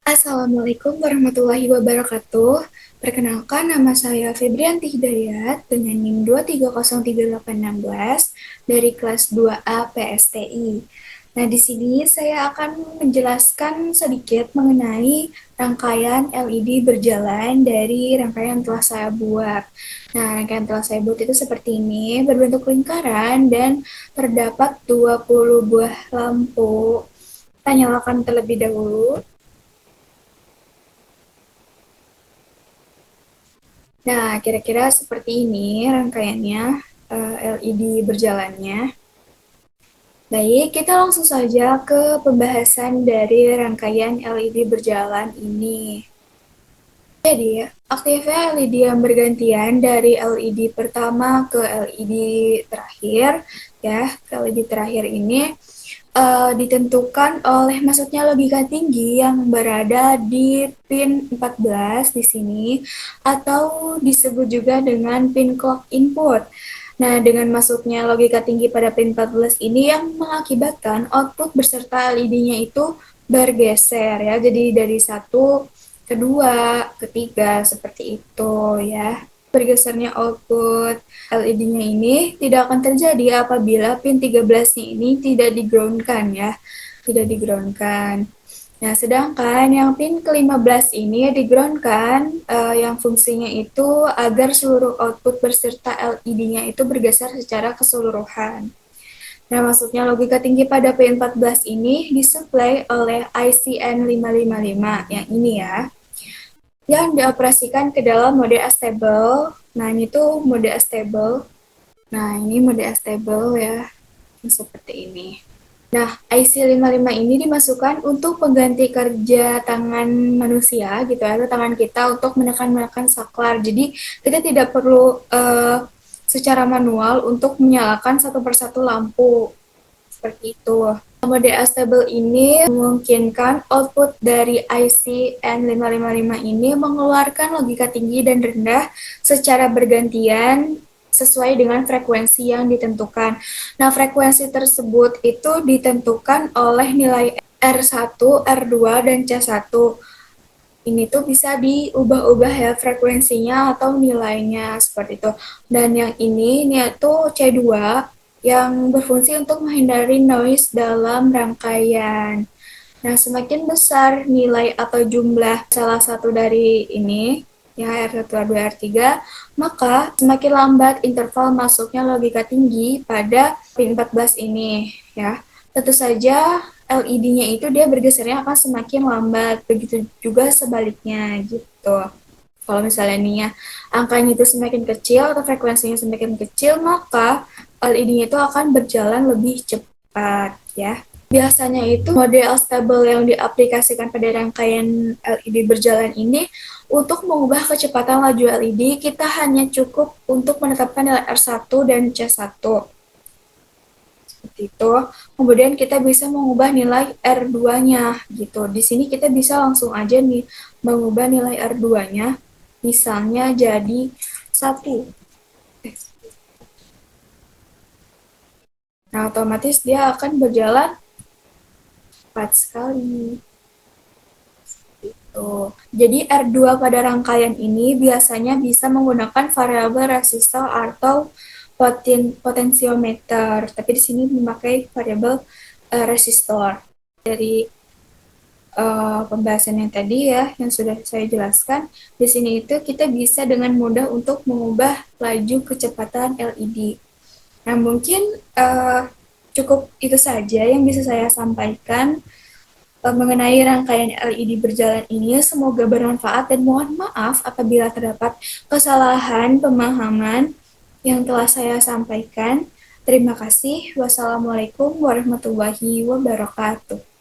Assalamualaikum warahmatullahi wabarakatuh. Perkenalkan, nama saya Febrianti Hidayat dengan NIM 2303816 dari kelas 2A PSTI. Nah, di sini saya akan menjelaskan sedikit mengenai rangkaian LED berjalan dari rangkaian yang telah saya buat. Nah, rangkaian yang telah saya buat itu seperti ini, berbentuk lingkaran dan terdapat 20 buah lampu. Kita nyalakan terlebih dahulu. Nah, kira-kira seperti ini rangkaiannya, LED berjalannya. Baik, kita langsung saja ke pembahasan dari rangkaian LED berjalan ini. Jadi, aktifnya LED yang bergantian dari LED pertama ke LED terakhir, ya, ke LED terakhir ini ditentukan oleh masuknya logika tinggi yang berada di pin 14 di sini atau disebut juga dengan pin clock input. Nah, dengan masuknya logika tinggi pada pin 14 ini yang mengakibatkan output beserta LED-nya itu bergeser ya. Jadi dari satu kedua, ketiga seperti itu ya. Bergesernya output LED-nya ini tidak akan terjadi apabila pin 13-nya ini tidak di-ground-kan ya, tidak di-ground-kan. Nah, sedangkan yang pin ke-15 ini di-ground-kan, yang fungsinya itu agar seluruh output beserta LED-nya itu bergeser secara keseluruhan. Nah, maksudnya logika tinggi pada P14 ini disuplai oleh IC N555 yang ini ya, yang dioperasikan ke dalam mode astable. Nah, ini tuh mode astable. Nah, ini mode astable ya, seperti ini. Nah, IC55 ini dimasukkan untuk pengganti kerja tangan manusia gitu ya, atau tangan kita untuk menekan-menekan saklar. Jadi, kita tidak perlu secara manual untuk menyalakan satu persatu lampu. Seperti itu. Mode astable ini memungkinkan output dari IC N555 ini mengeluarkan logika tinggi dan rendah secara bergantian sesuai dengan frekuensi yang ditentukan. Nah, frekuensi tersebut itu ditentukan oleh nilai R1, R2, dan C1. Ini tuh bisa diubah-ubah ya frekuensinya atau nilainya seperti itu. Dan yang ini tuh C2 yang berfungsi untuk menghindari noise dalam rangkaian. Nah, semakin besar nilai atau jumlah salah satu dari ini, ya R1, R2, R3, maka semakin lambat interval masuknya logika tinggi pada pin 14 ini, ya. Tentu saja LED-nya itu dia bergesernya akan semakin lambat, begitu juga sebaliknya gitu. Kalau misalnya nih ya, angkanya itu semakin kecil atau frekuensinya semakin kecil, maka LED-nya itu akan berjalan lebih cepat ya. Biasanya itu model stable yang diaplikasikan pada rangkaian LED berjalan ini untuk mengubah kecepatan laju LED, kita hanya cukup untuk menetapkan nilai R1 dan C1. Seperti itu. Kemudian kita bisa mengubah nilai R2-nya gitu. Di sini kita bisa langsung aja nih mengubah nilai R2-nya misalnya jadi 1. Nah, otomatis dia akan berjalan cepat sekali. Gitu. Jadi R2 pada rangkaian ini biasanya bisa menggunakan variabel resistor atau potensiometer, tapi di sini memakai variabel resistor. Dari pembahasan yang tadi ya, yang sudah saya jelaskan, di sini itu kita bisa dengan mudah untuk mengubah laju kecepatan LED. Nah, mungkin cukup itu saja yang bisa saya sampaikan mengenai rangkaian LED berjalan ini. Semoga bermanfaat dan mohon maaf apabila terdapat kesalahan pemahaman yang telah saya sampaikan. Terima kasih. Wassalamualaikum warahmatullahi wabarakatuh.